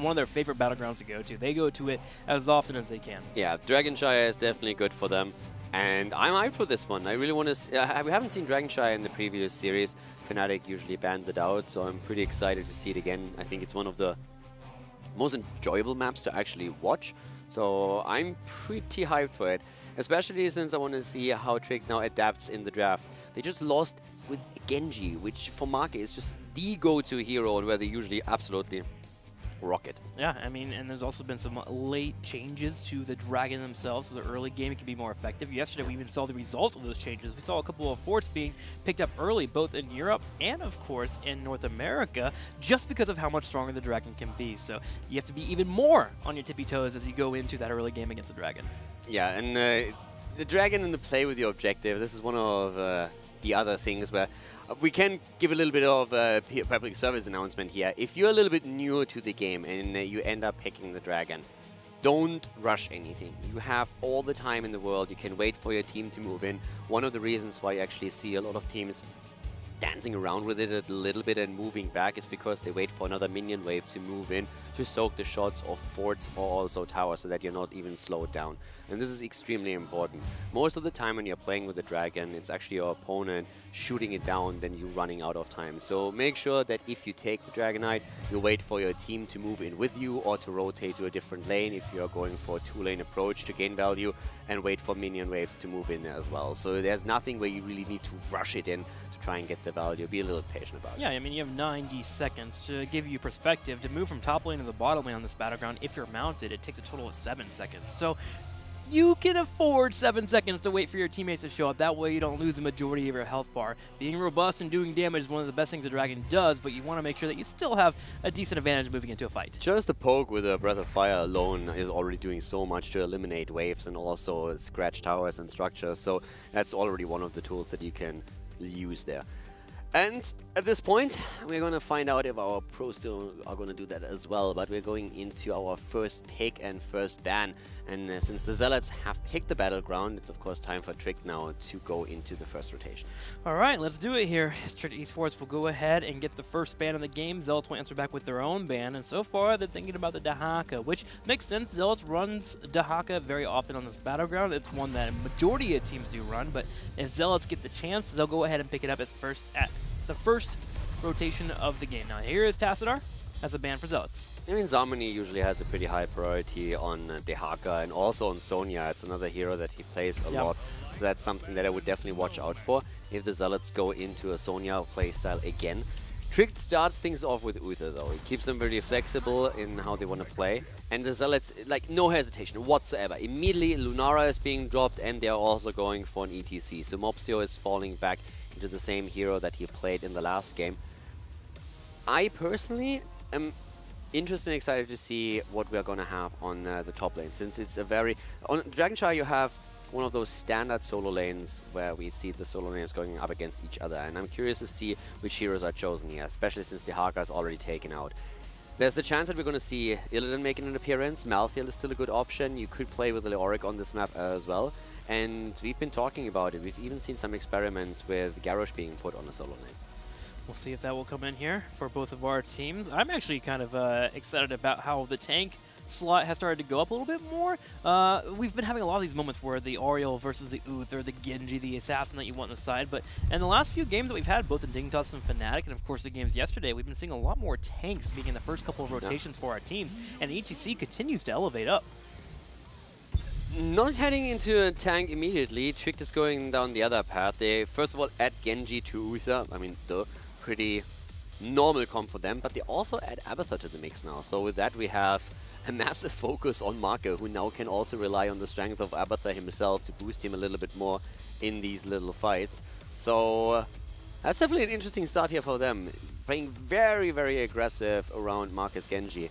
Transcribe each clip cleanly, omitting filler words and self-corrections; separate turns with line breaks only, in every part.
one of their favorite battlegrounds to go to. They go to it as often as they can.
Yeah, Dragonshire is definitely good for them. And I'm hyped for this one. I really want to... we haven't seen Dragonshire in the previous series. Fnatic usually bans it out, so I'm pretty excited to see it again. I think it's one of the most enjoyable maps to actually watch. So I'm pretty hyped for it. Especially since I want to see how Trick now adapts in the draft. They just lost with Genji, which for Marke is just the go-to hero and where they usually absolutely rock it.
Yeah, I mean, and there's also been some late changes to the Dragon themselves, so the early game it can be more effective. Yesterday we even saw the results of those changes. We saw a couple of forts being picked up early, both in Europe and, of course, in North America, just because of how much stronger the Dragon can be. So you have to be even more on your tippy toes as you go into that early game against the Dragon.
Yeah, and the Dragon and the play with your objective, this is one of the other things where we can give a little bit of public service announcement here. If you're a little bit newer to the game and you end up picking the Dragon, don't rush anything. You have all the time in the world. You can wait for your team to move in. One of the reasons why you actually see a lot of teams dancing around with it a little bit and moving back is because they wait for another minion wave to move in to soak the shots of forts or also towers so that you're not even slowed down. And this is extremely important. Most of the time when you're playing with the Dragon, it's actually your opponent shooting it down than you running out of time. So make sure that if you take the Dragon Knight, you wait for your team to move in with you or to rotate to a different lane if you're going for a two-lane approach to gain value, and wait for minion waves to move in as well. So there's nothing where you really need to rush it in to try and get the value. Be a little patient about it.
Yeah, I mean, you have 90 seconds to give you perspective. To move from top lane to the bottom lane on this battleground, if you're mounted, it takes a total of 7 seconds. So you can afford 7 seconds to wait for your teammates to show up. That way you don't lose the majority of your health bar. Being robust and doing damage is one of the best things a Dragon does, but you want to make sure that you still have a decent advantage moving into a fight.
Just the poke with a Breath of Fire alone is already doing so much to eliminate waves and also scratch towers and structures, so that's already one of the tools that you can use there. And at this point, we're going to find out if our pros still are going to do that as well. But we're going into our first pick and first ban. And since the Zealots have picked the battleground, it's of course time for Trick now to go into the first rotation.
All right, let's do it here. Trick Esports will go ahead and get the first ban of the game. Zealots will answer back with their own ban. And so far, they're thinking about the Dahaka, which makes sense. Zealots runs Dahaka very often on this battleground. It's one that a majority of teams do run. But if Zealots get the chance, they'll go ahead and pick it up as the first rotation of the game. Now here is Tassadar as a ban for Zealots.
I mean, Zamani usually has a pretty high priority on Dehaka and also on Sonya. It's another hero that he plays a lot, so that's something that I would definitely watch out for if the Zealots go into a Sonya playstyle again. Trick starts things off with Uther though. He keeps them very flexible in how they want to play, and the Zealots, like, no hesitation whatsoever. Immediately Lunara is being dropped and they're also going for an ETC. So Mopsio is falling back into the same hero that he played in the last game. I personally am interested and excited to see what we're going to have on the top lane, since it's a very... On Dragonshire you have one of those standard solo lanes where we see the solo lanes going up against each other, and I'm curious to see which heroes are chosen here, especially since Dehaka is already taken out. There's the chance that we're going to see Illidan making an appearance. Malthael is still a good option. You could play with Leoric on this map as well. And we've been talking about it. We've even seen some experiments with Garrosh being put on a solo lane.
We'll see if that will come in here for both of our teams. I'm actually kind of excited about how the tank slot has started to go up a little bit more. We've been having a lot of these moments where the Oriole versus the Uther, the Genji, the Assassin that you want on the side. But in the last few games that we've had, both in Dignitas and Fnatic, and of course the games yesterday, we've been seeing a lot more tanks being in the first couple of rotations for our teams. And the HGC continues to elevate up.
Not heading into a tank immediately. Trick is going down the other path. They first of all add Genji to Uther. I mean, pretty normal comp for them, but they also add Abathur to the mix now. So with that we have a massive focus on Marke, who now can also rely on the strength of Abathur himself to boost him a little bit more in these little fights. So that's definitely an interesting start here for them. Playing very, very aggressive around Marke's Genji.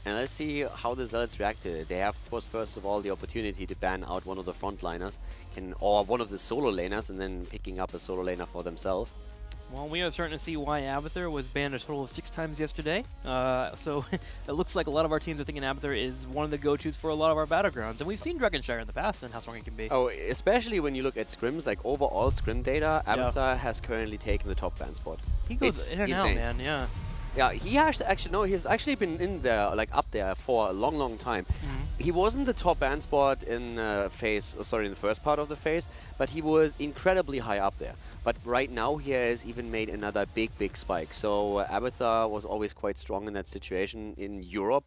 And let's see how the Zealots react to it. They have, of course, first of all, the opportunity to ban out one of the frontliners, or one of the solo laners, and then picking up a solo laner for themselves.
Well, we are starting to see why Abathur was banned a total of 6 times yesterday. So it looks like a lot of our teams are thinking Abathur is one of the go-tos for a lot of our battlegrounds. And we've seen Dragonshire in the past and how strong it can be.
Oh, especially when you look at scrims, like overall scrim data, Abathur has currently taken the top ban spot.
He goes in and out, man, yeah.
Yeah, he has actually no. He's actually been in there, like up there, for a long, long time. He wasn't the top band spot in in the first part of the phase, but he was incredibly high up there. But right now he has even made another big, big spike. So Abathar was always quite strong in that situation in Europe.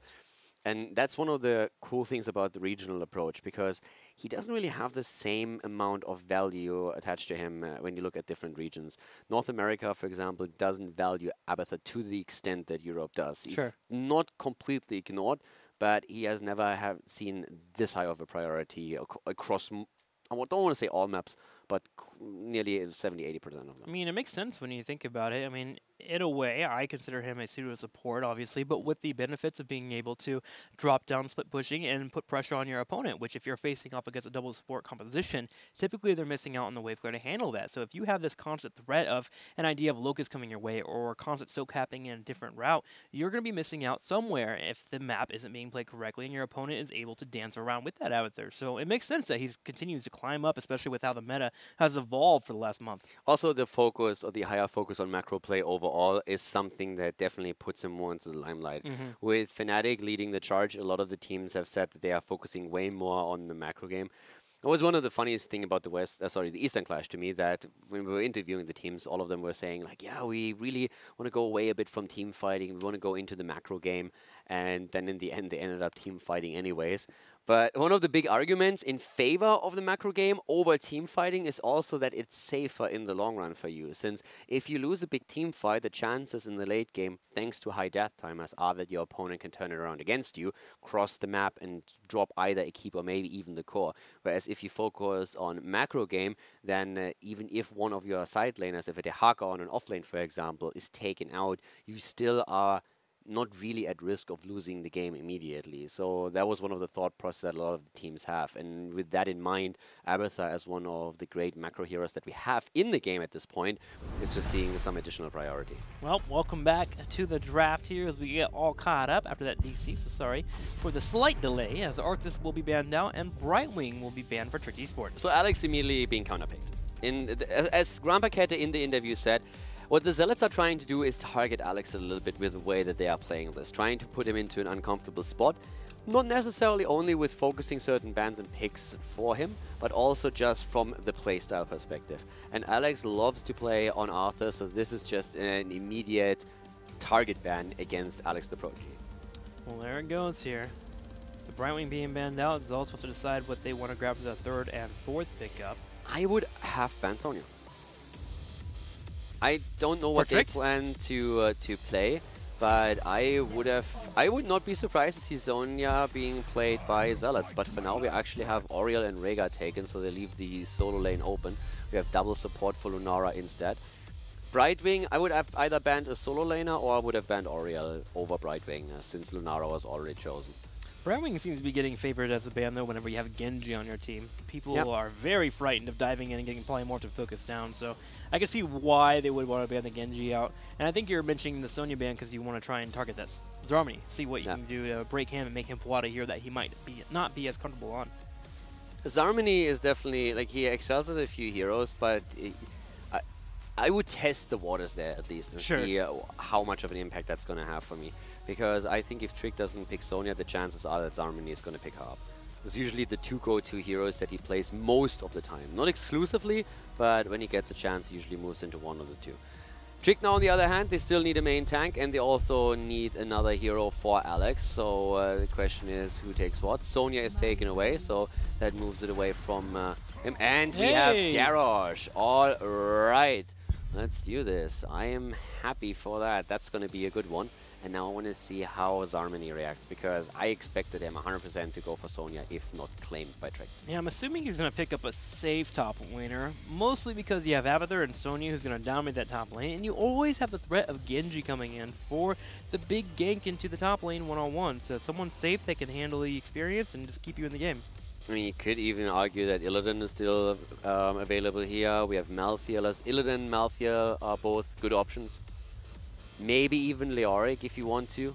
And that's one of the cool things about the regional approach, because he doesn't really have the same amount of value attached to him when you look at different regions. North America, for example, doesn't value Abathar to the extent that Europe does. He's not completely ignored, but he has never seen this high of a priority across, I don't want to say all maps, but nearly 70-80% of them.
I mean, it makes sense when you think about it. I mean, in a way, I consider him a pseudo support, obviously, but with the benefits of being able to drop down split pushing and put pressure on your opponent, which if you're facing off against a double support composition, typically they're missing out on the wave clear to handle that. So if you have this constant threat of an idea of Locust coming your way or constant soak happening in a different route, you're going to be missing out somewhere if the map isn't being played correctly and your opponent is able to dance around with that out there. So it makes sense that he continues to climb up, especially with how the meta has evolved for the last month.
Also, the focus, or the higher focus on macro play overall, is something that definitely puts him more into the limelight. With Fnatic leading the charge, a lot of the teams have said that they are focusing way more on the macro game. It was one of the funniest thing about the Eastern Clash to me, that when we were interviewing the teams, all of them were saying like, yeah, we really want to go away a bit from team fighting. We want to go into the macro game. And then in the end, they ended up team fighting anyways. But one of the big arguments in favor of the macro game over team fighting is also that it's safer in the long run for you. Since if you lose a big team fight, the chances in the late game, thanks to high death timers, are that your opponent can turn it around against you, cross the map and drop either a keep or maybe even the core. Whereas if you focus on macro game, then even if one of your side laners, if a Dehaka on an offlane, for example, is taken out, you still are not really at risk of losing the game immediately. So that was one of the thought process that a lot of the teams have. And with that in mind, Abathar, as one of the great macro heroes that we have in the game at this point, is just seeing some additional priority.
Well, welcome back to the draft here as we get all caught up after that DC. So sorry for the slight delay, as Arthas will be banned out and Brightwing will be banned for Tricky Sports.
So Alex immediately being counterpicked. As Grandpa Kette in the interview said, what the Zealots are trying to do is target Alex a little bit with the way that they are playing this, trying to put him into an uncomfortable spot, not necessarily only with focusing certain bans and picks for him, but also just from the playstyle perspective. And Alex loves to play on Arthur, so this is just an immediate target ban against Alex the Prodigy.
Well, there it goes here. The Brightwing being banned out, Zealots have to decide what they want to grab for the third and fourth pickup.
I would have banned Sonya. I don't know what they plan to play, but I would not be surprised to see Sonya being played by Zealots. But for now, we actually have Oriel and Rhaegar taken, so they leave the solo lane open. We have double support for Lunara instead. Brightwing, I would have either banned a solo laner or I would have banned Oriel over Brightwing, since Lunara was already chosen.
Brightwing seems to be getting favored as a ban, though, whenever you have Genji on your team. People are very frightened of diving in and getting polymorph to focus down, so I can see why they would want to ban the Genji out. And I think you're mentioning the Sonya ban because you want to try and target that Zarmany, see what you can do to break him and make him pull out a hero that he might not be as comfortable on.
Zarmany is definitely, like, he excels at a few heroes, but I would test the waters there at least and see how much of an impact that's going to have for me. Because I think if Trick doesn't pick Sonya, the chances are that Zarmany is going to pick her up. It's usually the two go-to heroes that he plays most of the time. Not exclusively, but when he gets a chance, he usually moves into one of the two. Trick now, on the other hand, they still need a main tank, and they also need another hero for Alex. So the question is, who takes what? Sonya is taken away, so that moves it away from him. And we have Garrosh. All right. Let's do this. I am happy for that. That's going to be a good one. And now I want to see how Zarmany reacts, because I expected him 100% to go for Sonya, if not claimed by Trick.
Yeah, I'm assuming he's going to pick up a safe top laner, mostly because you have Abathar and Sonya who's going to dominate that top lane, and you always have the threat of Genji coming in for the big gank into the top lane one-on-one. So if someone's safe, they can handle the experience and just keep you in the game.
I mean, you could even argue that Illidan is still available here. We have Malthael. Illidan and Malthael are both good options. Maybe even Leoric if you want to.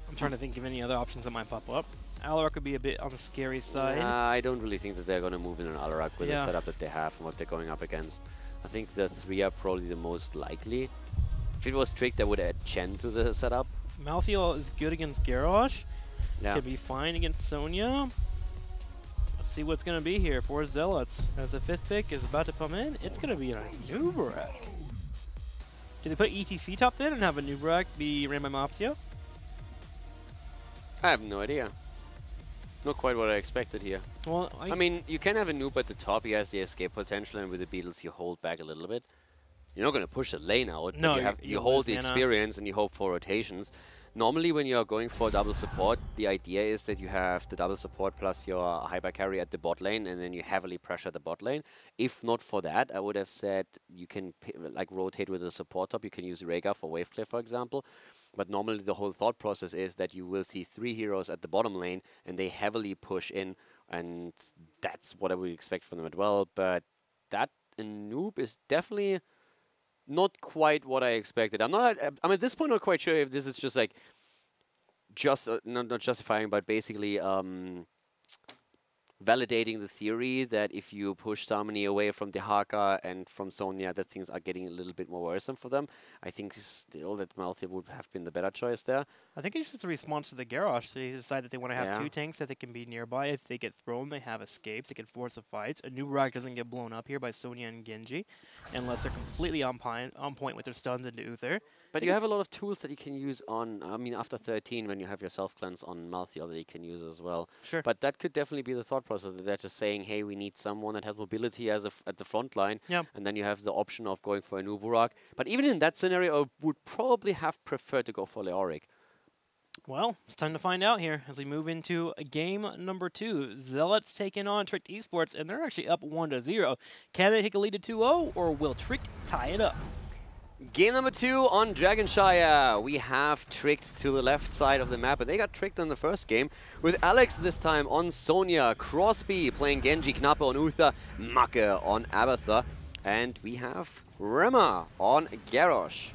I'm trying to think of any other options that might pop up. Alarak could be a bit on the scary side.
I don't really think that they're going to move in on Alarak with the setup that they have and what they're going up against. I think the 3 are probably the most likely. If it was Tricked, I would add Chen to the setup.
Malthael is good against Garrosh.
Yeah.
Could be fine against Sonya. Let's see what's going to be here for Zealots. As the 5th pick is about to come in, it's going to be a Nubarak. Do they put ETC top then and have a Nubarak be ran by Mopsio?
I have no idea. Not quite what I expected here.
Well,
I mean, you can have a noob at the top. He has the escape potential, and with the Beatles, you hold back a little bit. You're not going to push the lane out.
No,
you hold the experience and you hope for rotations. Normally, when you're going for double support, the idea is that you have the double support plus your hyper carry at the bot lane, and then you heavily pressure the bot lane. If not for that, I would have said you can like rotate with the support top. You can use Rhaegar for wave clear, for example. But normally, the whole thought process is that you will see 3 heroes at the bottom lane, and they heavily push in, and that's what I would expect from them as well. But that noob is definitely not quite what I expected. I'm at this point not quite sure if this is just like, not justifying, but basically validating the theory that if you push Samani away from Dehaka and from Sonya, that things are getting a little bit more worrisome for them. I think still that Malthael would have been the better choice there. I
think it's just a response to the Garrosh. They decide that they want to have 2 tanks that they can be nearby. If they get thrown, they have escapes. They can force the fights. A Nubarak doesn't get blown up here by Sonya and Genji, unless they're completely on point with their stuns into Uther.
But you have a lot of tools that you can use on, I mean, after 13, when you have your self-cleanse on Malthael that you can use as well.
Sure.
But that could definitely be the thought process. They're just saying, hey, we need someone that has mobility as at the front line.
Yep.
And then you have the option of going for a Nubarak. But even in that scenario, I would probably have preferred to go for Leoric.
Well, it's time to find out here as we move into game number 2. Zealots taking on Tricked Esports, and they're actually up 1-0. Can they take a lead to 2-0, or will Tricked tie it up?
Game number 2 on Dragonshire. We have Tricked to the left side of the map, and they got tricked in the first game with Alex this time on Sonya, Crosby playing Genji, Knappe on Uther, Macke on Abatha, and we have Rema on Garrosh.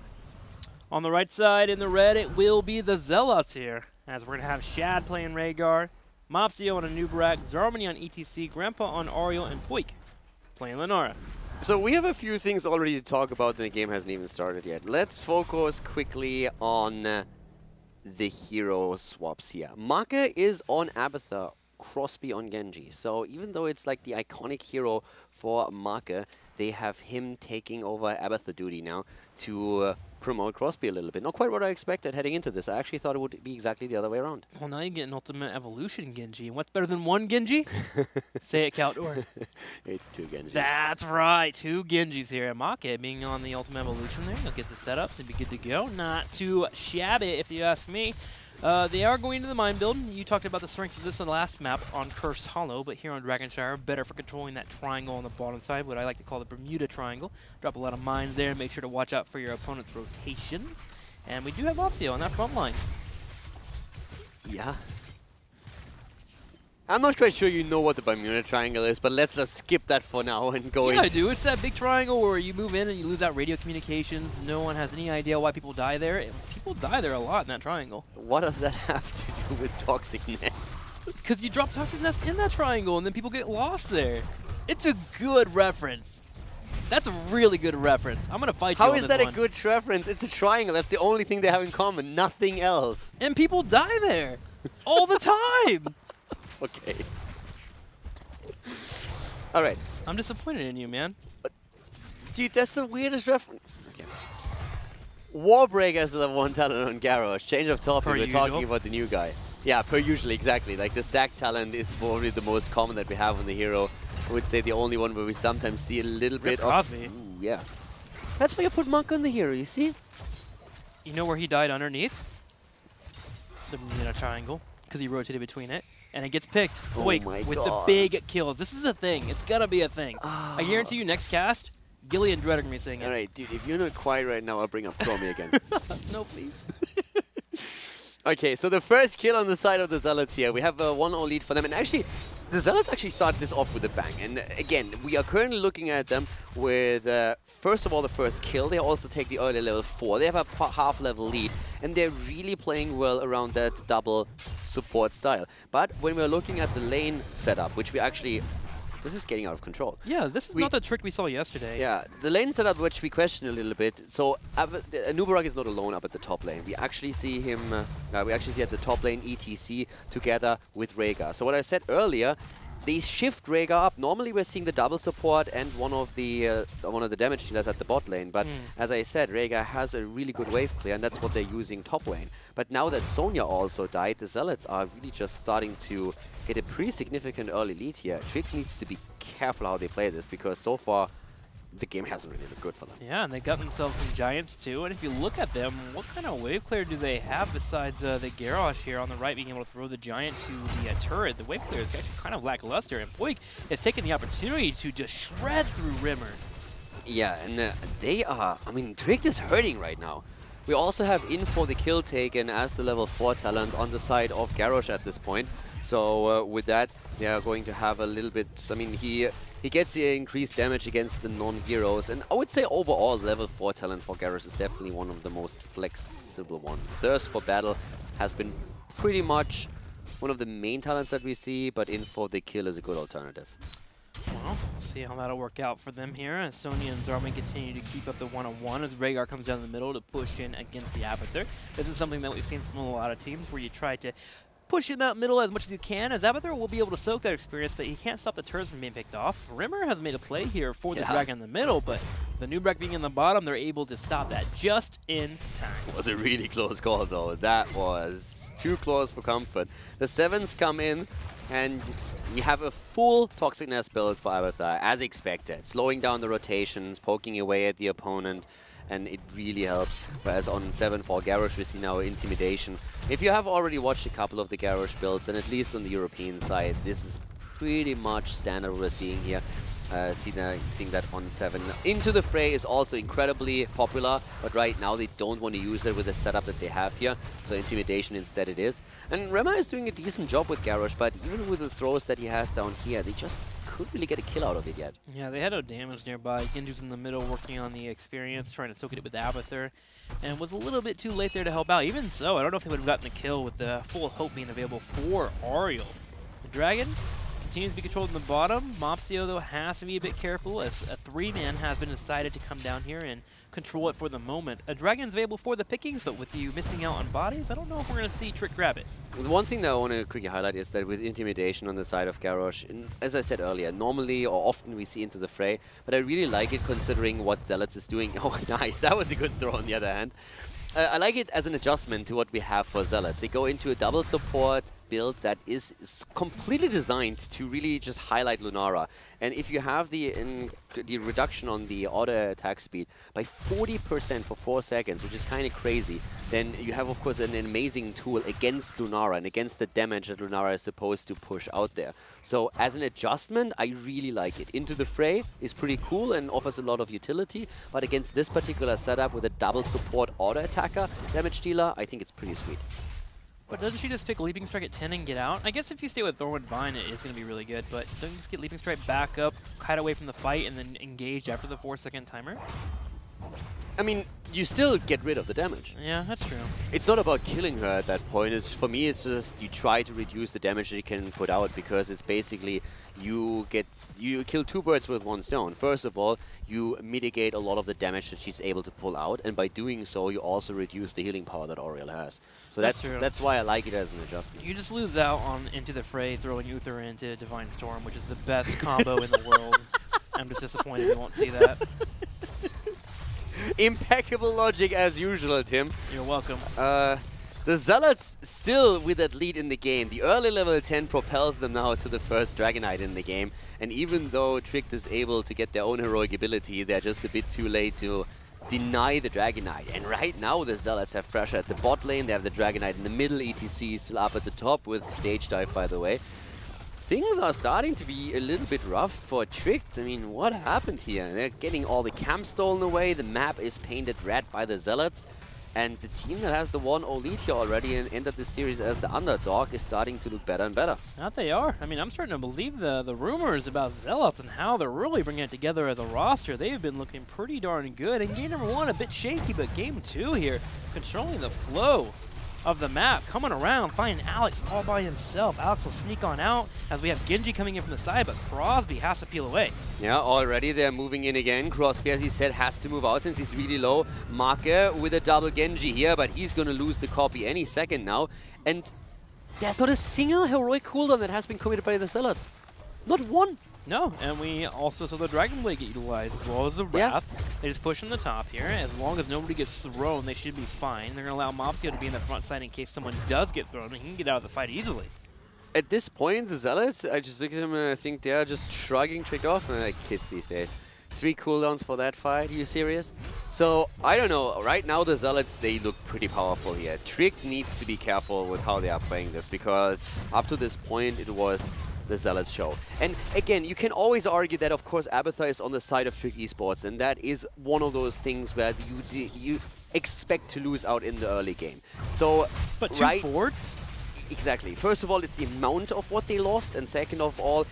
On the right side in the red, it will be the Zealots here, as we're going to have Shad playing Rhaegar, Mopsio on a Nubarak, Zarmany on ETC, Grandpa on Ariel, and Poik playing Lenara.
So we have a few things already to talk about, and the game hasn't even started yet. Let's focus quickly on the hero swaps here. Macke is on Abatha, Crosby on Genji. So even though it's like the iconic hero for Macke, they have him taking over Abatha duty now to promote Crosby a little bit. Not quite what I expected heading into this. I actually thought it would be exactly the other way around.
Well, now you get an Ultimate Evolution Genji. And what's better than 1 Genji? Say it, Caldor.
It's 2 Genjis.
That's right. 2 Genjis here. Macke being on the Ultimate Evolution there. He'll get the setups and be good to go. Not too shabby, if you ask me. They are going to the mine build. You talked about the strengths of this in the last map on Cursed Hollow, but here on Dragonshire, better for controlling that triangle on the bottom side, what I like to call the Bermuda Triangle. Drop a lot of mines there, make sure to watch out for your opponent's rotations. And we do have Mopsio on that front line.
Yeah. I'm not quite sure you know what the Bermuda Triangle is, but let's just skip that for now and go in.
Yeah, I do. It's that big triangle where you move in and you lose out radio communications. No one has any idea why people die there. And people die there a lot in that triangle.
What does that have to do with toxic nests?
Because you drop toxic nests in that triangle and then people get lost there. It's a good reference. That's a really good reference. I'm going to fight you on this one.
How is that a good reference? It's a triangle. That's the only thing they have in common. Nothing else.
And people die there all the time.
Okay. All right.
I'm disappointed in you, man.
Dude, that's the weirdest reference. Okay. Warbreaker is level 1 talent on Garrosh. Change of topic, we're talking about the new guy. Yeah, per usual, exactly. Like, the stack talent is probably the most common that we have on the hero. I would say the only one where we sometimes see a little bit of... Ooh, yeah. That's why you put Monk on the hero, you see?
You know where he died underneath? The Bermuda Triangle, because he rotated between it. And it gets picked. Wait, with the big kills. This is a thing. It's gonna be a thing. I guarantee you next cast, Gilly and Dread are gonna be saying it.
Alright, dude, if you're not quiet right now, I'll bring up Chromie again.
No, please.
Okay, so the first kill on the side of the Zealots here. We have a 1-0 lead for them. And actually, the Zealots actually started this off with a bang. And again, we are currently looking at them with, first of all, the first kill. They also take the early level 4. They have a half-level lead. And they're really playing well around that double support style. But when we're looking at the lane setup, which we actually this is getting out of control.
Yeah, this is not the trick we saw yesterday.
Yeah, the lane setup, which we question a little bit. So Nubarak is not alone up at the top lane. We actually see him. We actually see at the top lane ETC together with Rhaegar. So what I said earlier, they shift Rhaegar up. Normally we're seeing the double support and one of the damage dealers at the bot lane. But as I said, Rhaegar has a really good wave clear, and that's what they're using top lane. But now that Sonya also died, the Zealots are really just starting to get a pretty significant early lead here. Trick needs to be careful how they play this, because so far the game hasn't really looked good for them.
Yeah, and they got themselves some Giants too. And if you look at them, what kind of wave clear do they have besides the Garrosh here on the right being able to throw the Giant to the turret? The wave clear is actually kind of lackluster, and Poik has taken the opportunity to just shred through Rimmer.
Yeah, and they are, I mean, Trick is hurting right now. We also have in for the kill taken as the level 4 talent on the side of Garrosh at this point. So with that, they are going to have a little bit, I mean, he gets the increased damage against the non-heroes, and I would say overall level 4 talent for Garrosh is definitely one of the most flexible ones. Thirst for Battle has been pretty much one of the main talents that we see, but in for the kill is a good alternative.
Well, we'll see how that'll work out for them here as Sonya and Zarman continue to keep up the one-on-one as Rhaegar comes down the middle to push in against the Abathur. This is something that we've seen from a lot of teams where you try to push in that middle as much as you can, as Abathur will be able to soak that experience, but he can't stop the turrets from being picked off. Rimmer has made a play here for the Dragon in the middle, but the Nubarak being in the bottom, they're able to stop that just in time.
It was a really close call, though. That was too close for comfort. The 7s come in, and we have a full Toxic Nest build for Abathur, as expected. Slowing down the rotations, poking away at the opponent, and it really helps. Whereas on 7 for Garrosh, we see now Intimidation. If you have already watched a couple of the Garrosh builds, and at least on the European side, this is pretty much standard we're seeing here. Seeing that on 7. Into the Fray is also incredibly popular, but right now they don't want to use it with the setup that they have here, so Intimidation instead it is. And Rema is doing a decent job with Garrosh, but even with the throws that he has down here, they just couldn't really get a kill out of it yet.
Yeah, they had no damage nearby. Genju's in the middle working on the experience, trying to soak it with Abathur, and was a little bit too late there to help out. Even so, I don't know if they would have gotten the kill with the full hope being available for Ariel. The Dragon continues to be controlled in the bottom. Mopsio, though, has to be a bit careful as a 3-man has been decided to come down here and control it for the moment. A Dragon's available for the pickings, but with you missing out on bodies, I don't know if we're going to see Trick grab it.
The one thing that I want to quickly highlight is that with Intimidation on the side of Garrosh, as I said earlier, normally or often we see Into the Fray, but I really like it considering what Zealots is doing. Oh, nice. That was a good throw on the other hand. I like it as an adjustment to what we have for Zealots. They go into a double support build that is completely designed to really just highlight Lunara. And if you have the reduction on the auto attack speed by 40% for 4 seconds, which is kind of crazy, then you have, of course, an amazing tool against Lunara and against the damage that Lunara is supposed to push out there. So as an adjustment, I really like it. Into the Fray is pretty cool and offers a lot of utility, but against this particular setup with a double support auto attacker damage dealer, I think it's pretty sweet.
But doesn't she just pick Leaping Strike at 10 and get out? I guess if you stay with Thornwood Vine, it's going to be really good, but don't you just get Leaping Strike back up, kite away from the fight, and then engage after the 4-second timer?
I mean, you still get rid of the damage.
Yeah, that's true.
It's not about killing her at that point. For me, it's just you try to reduce the damage that you can put out, because it's basically you kill 2 birds with 1 stone. First of all, you mitigate a lot of the damage that she's able to pull out, and by doing so, you also reduce the healing power that Auriel has. So that's why I like it as an adjustment.
You just lose out on Into the Fray, throwing Uther into Divine Storm, which is the best combo in the world. I'm just disappointed we won't see that.
Impeccable logic as usual, Tim.
You're welcome.
The Zealots still with that lead in the game. The early level 10 propels them now to the first Dragonite in the game. And even though Trick is able to get their own heroic ability, they're just a bit too late to deny the Dragonite. And right now the Zealots have pressure at the bot lane. They have the Dragonite in the middle. ETC still up at the top with stage dive, by the way. Things are starting to be a little bit rough for Trick. I mean, what happened here? They're getting all the camps stolen away. The map is painted red by the Zealots. And the team that has the 1-0 lead here already and entered this series as the underdog is starting to look better and better.
That they are. I mean, I'm starting to believe the rumors about Zealots and how they're really bringing it together as a roster. They've been looking pretty darn good. And game number 1 a bit shaky, but game 2 here, controlling the flow. of the map, coming around, finding Alex all by himself. Alex will sneak on out as we have Genji coming in from the side, but Crosby has to peel away.
Yeah, already they're moving in again. Crosby, as he said, has to move out since he's really low. Marke with a double Genji here, but he's going to lose the copy any second now. And there's not a single heroic cooldown that has been committed by the Zealots. Not one.
No, and we also saw the Dragon Blade get utilized as well as the Wrath. Yeah. They just push in the top here. As long as nobody gets thrown, they should be fine. They're going to allow Mopsio to be in the front side in case someone does get thrown, and he can get out of the fight easily.
At this point, the Zealots, I just look at them and I think they're just shrugging Trick off. And like kids these days. 3 cooldowns for that fight, are you serious? So, I don't know, right now the Zealots, they look pretty powerful here. Trick needs to be careful with how they are playing this, because up to this point it was the Zealots show. And again, you can always argue that, of course, Abathur is on the side of Trick Esports, and that is one of those things where you expect to lose out in the early game. So,
but two forwards?
Exactly. First of all, it's the amount of what they lost, and second of all,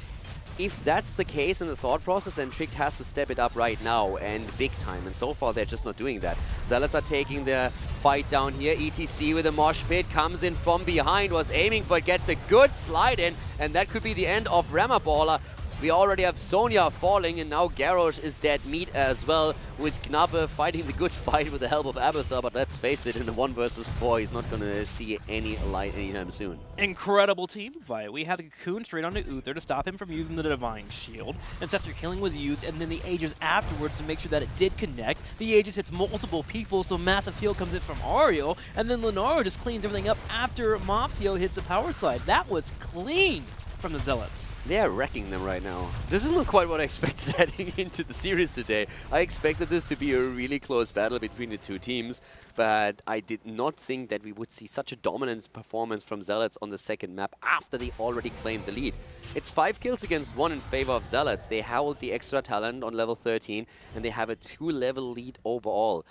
if that's the case in the thought process, then Trick has to step it up right now, and big time. And so far, they're just not doing that. Zealots are taking the fight down here. ETC with a mosh pit comes in from behind, was aiming for it, gets a good slide in, and that could be the end of Ramaballer. We already have Sonya falling, and now Garrosh is dead meat as well, with Knappe fighting the good fight with the help of Abathur, but let's face it, in the 1 versus 4, he's not going to see any light anytime soon.
Incredible team fight. We have the Cocoon straight onto Uther to stop him from using the Divine Shield. Ancestor Killing was used, and then the Aegis afterwards to make sure that it did connect. The Aegis hits multiple people, so massive heal comes in from Ariel, and then Lenaro just cleans everything up after Mopsio hits the power slide. That was clean from the Zealots.
They are wrecking them right now. This is not quite what I expected heading into the series today. I expected this to be a really close battle between the two teams, but I did not think that we would see such a dominant performance from Zealots on the second map after they already claimed the lead. It's 5 kills against 1 in favor of Zealots. They held the extra talent on level 13, and they have a 2-level lead overall.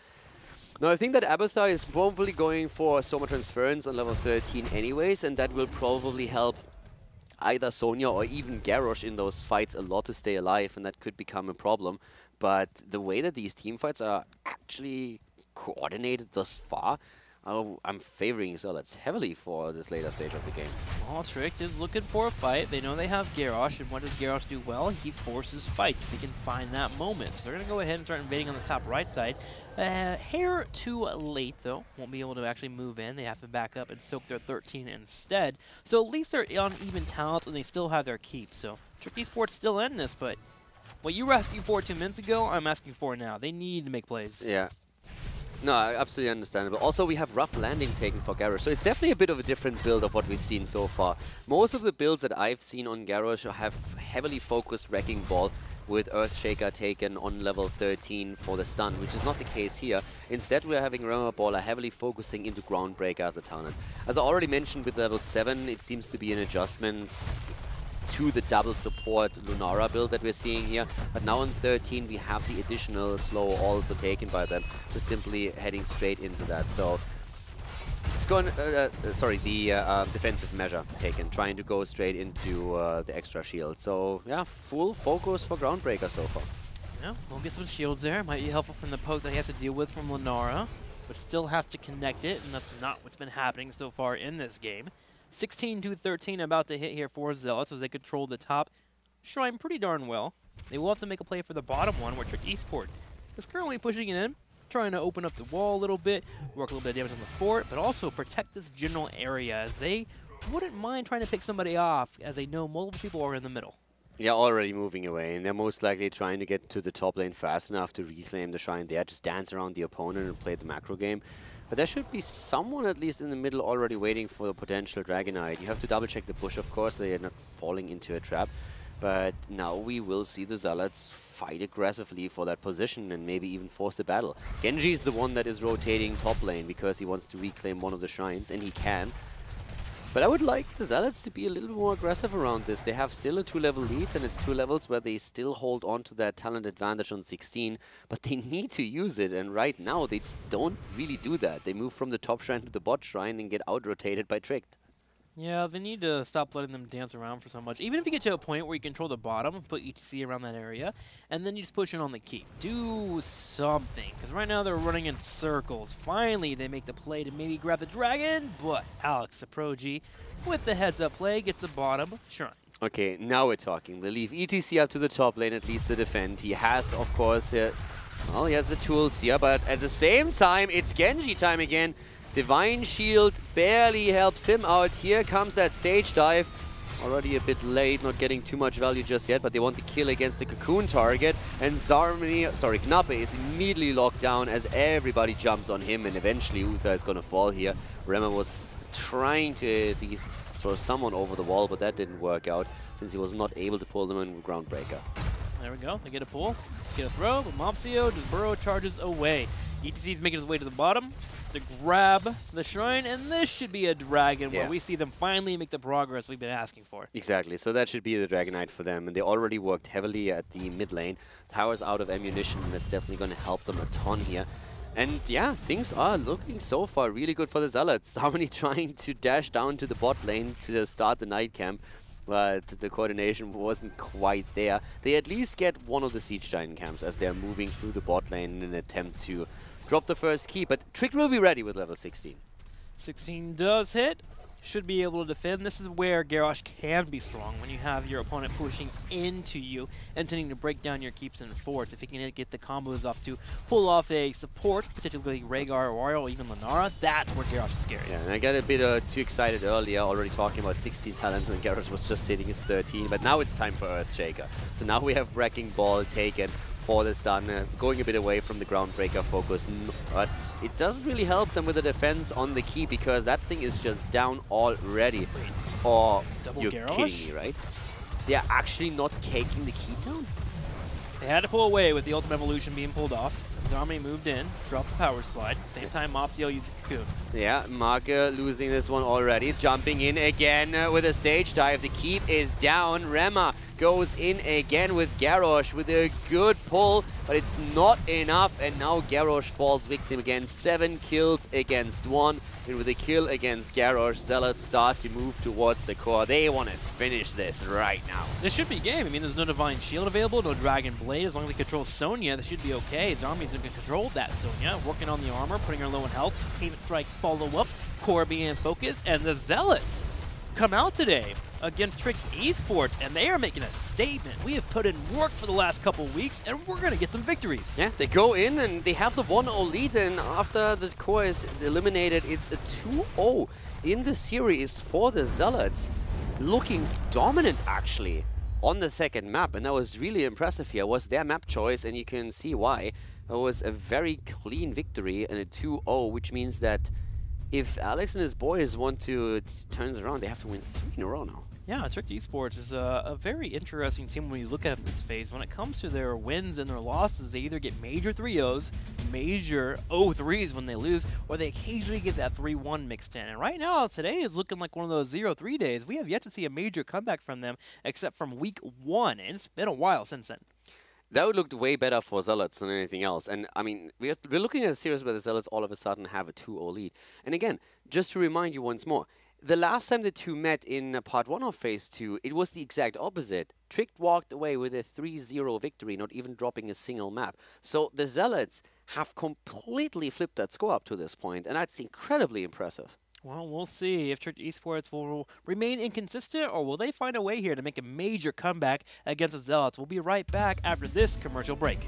Now, I think that Abathur is probably going for Soma Transference on level 13 anyways, and that will probably help either Sonya or even Garrosh in those fights a lot to stay alive, and that could become a problem. But the way that these team fights are actually coordinated thus far, I'm favoring Zealots heavily for this later stage of the game.
Well, Trick is looking for a fight. They know they have Garrosh, and what does Garrosh do well? He forces fights. They can find that moment. So they're going to go ahead and start invading on this top right side. Hair too late, though. Won't be able to actually move in. They have to back up and soak their 13 instead. So at least they're on even talents, and they still have their keep. So Trick Esports still in this, but what you were asking for 2 minutes ago, I'm asking for now. They need to make plays.
Yeah. No, absolutely understandable. Also, we have Rough Landing taken for Garrosh, so it's definitely a bit of a different build of what we've seen so far. Most of the builds that I've seen on Garrosh have heavily focused Wrecking Ball, with Earthshaker taken on level 13 for the stun, which is not the case here. Instead, we're having Ramaballer heavily focusing into Groundbreaker as a talent. As I already mentioned with level 7, it seems to be an adjustment to the double support Lunara build that we're seeing here. But now on 13, we have the additional slow also taken by them, just simply heading straight into that. So it's going, the defensive measure taken, trying to go straight into the extra shield. So yeah, full focus for Groundbreaker so far.
Yeah, we'll get some shields there. Might be helpful from the poke that he has to deal with from Lunara, but still has to connect it, and that's not what's been happening so far in this game. 16-13 about to hit here for Zealots as they control the top shrine pretty darn well. They will have to make a play for the bottom one, where Trick Esport is currently pushing it in, trying to open up the wall a little bit, work a little bit of damage on the fort, but also protect this general area, as they wouldn't mind trying to pick somebody off, as they know multiple people are in the middle.
Yeah, already moving away, and they're most likely trying to get to the top lane fast enough to reclaim the shrine there, just dance around the opponent and play the macro game. But there should be someone at least in the middle already waiting for the potential Dragonite. You have to double check the push, of course, so you're not falling into a trap. But now we will see the Zealots fight aggressively for that position and maybe even force a battle. Genji is the one that is rotating top lane because he wants to reclaim one of the shrines, and he can. But I would like the Zealots to be a little bit more aggressive around this. They have still a 2-level lead, and it's 2 levels where they still hold on to that talent advantage on 16, but they need to use it, and right now they don't really do that. They move from the top shrine to the bot shrine and get out-rotated by Tricked.
Yeah, they need to stop letting them dance around for so much. Even if you get to a point where you control the bottom, put ETC around that area, and then you just push it on the keep. Do something, because right now they're running in circles. Finally, they make the play to maybe grab the dragon, but Alex Saprogi, with the heads-up play, gets the bottom shrine.
Okay, now we're talking. They leave ETC up to the top lane, at least to defend. He has, of course, well, he has the tools here, but at the same time, it's Genji time again. Divine Shield barely helps him out. Here comes that stage dive. Already a bit late, not getting too much value just yet, but they want the kill against the Cocoon target. And Knappe is immediately locked down as everybody jumps on him, and eventually Uther is going to fall here. Rema was trying to at least throw someone over the wall, but that didn't work out since he was not able to pull them in with Groundbreaker.
There we go. They get a pull, get a throw, but Mopsio just burrow charges away. ETC is making his way to the bottom to grab the shrine, and this should be a dragon where we see them finally make the progress we've been asking for.
Exactly, so that should be the Dragonite for them, and they already worked heavily at the mid lane. Tower's out of ammunition, and that's definitely going to help them a ton here. And yeah, things are looking so far really good for the Zealots. Harmony trying to dash down to the bot lane to start the night camp, but the coordination wasn't quite there. They at least get one of the Siege Giant camps as they're moving through the bot lane in an attempt to drop the first key, but Trick will be ready with level 16.
16 does hit. Should be able to defend. This is where Garrosh can be strong, when you have your opponent pushing into you and tending to break down your keeps and forts. If you can get the combos off to pull off a support, particularly Rhaegar or Ariel or even Lunara, that's where Garrosh is scary.
Yeah, and I got a bit too excited earlier, already talking about 16 talents when Garrosh was just hitting his 13, but now it's time for Earthshaker. So now we have Wrecking Ball taken for the stun, going a bit away from the Groundbreaker focus, but it doesn't really help them with the defense on the key because that thing is just down already. Or you're kidding me, right? They're actually not caking the key down?
They had to pull away with the Ultimate Evolution being pulled off. Zami moved in, dropped the power slide. Same time, Mopsio used Cocoon.
Yeah, Marke losing this one already. Jumping in again with a stage dive. The keep is down. Rema goes in again with Garrosh with a good pull, but it's not enough. And now Garrosh falls victim again. 7 kills against 1. And with a kill against Garrosh, Zealots start to move towards the core. They want to finish this right now.
This should be game. I mean, there's no Divine Shield available, no Dragon Blade. As long as they control Sonya, this should be okay. Zombie's going to control that Sonya, working on the armor, putting her low in health. Payment Strike follow-up, core being focused, and the Zealots come out today against Trick Esports, and they are making a statement. We have put in work for the last couple weeks, and we're going to get some victories.
Yeah, they go in, and they have the 1-0 lead, and after the core is eliminated, it's a 2-0 in the series for the Zealots. Looking dominant, actually, on the second map, and that was really impressive here. It was their map choice, and you can see why. It was a very clean victory and a 2-0, which means that if Alex and his boys want to turn it around, they have to win 3 in a row now.
Yeah, Trick Esports is a very interesting team when you look at this phase. When it comes to their wins and their losses, they either get major 3-0s, major 0-3s when they lose, or they occasionally get that 3-1 mixed in. And right now, today is looking like one of those 0-3 days. We have yet to see a major comeback from them, except from week 1, and it's been a while since then.
That would look way better for Zealots than anything else. And, I mean, we're looking at a series where the Zealots all of a sudden have a 2-0 lead. And again, just to remind you once more, the last time the two met in part 1 of Phase 2, it was the exact opposite. Trick walked away with a 3-0 victory, not even dropping a single map. So the Zealots have completely flipped that score up to this point, and that's incredibly impressive.
Well, we'll see if Trick Esports will remain inconsistent, or will they find a way here to make a major comeback against the Zealots. We'll be right back after this commercial break.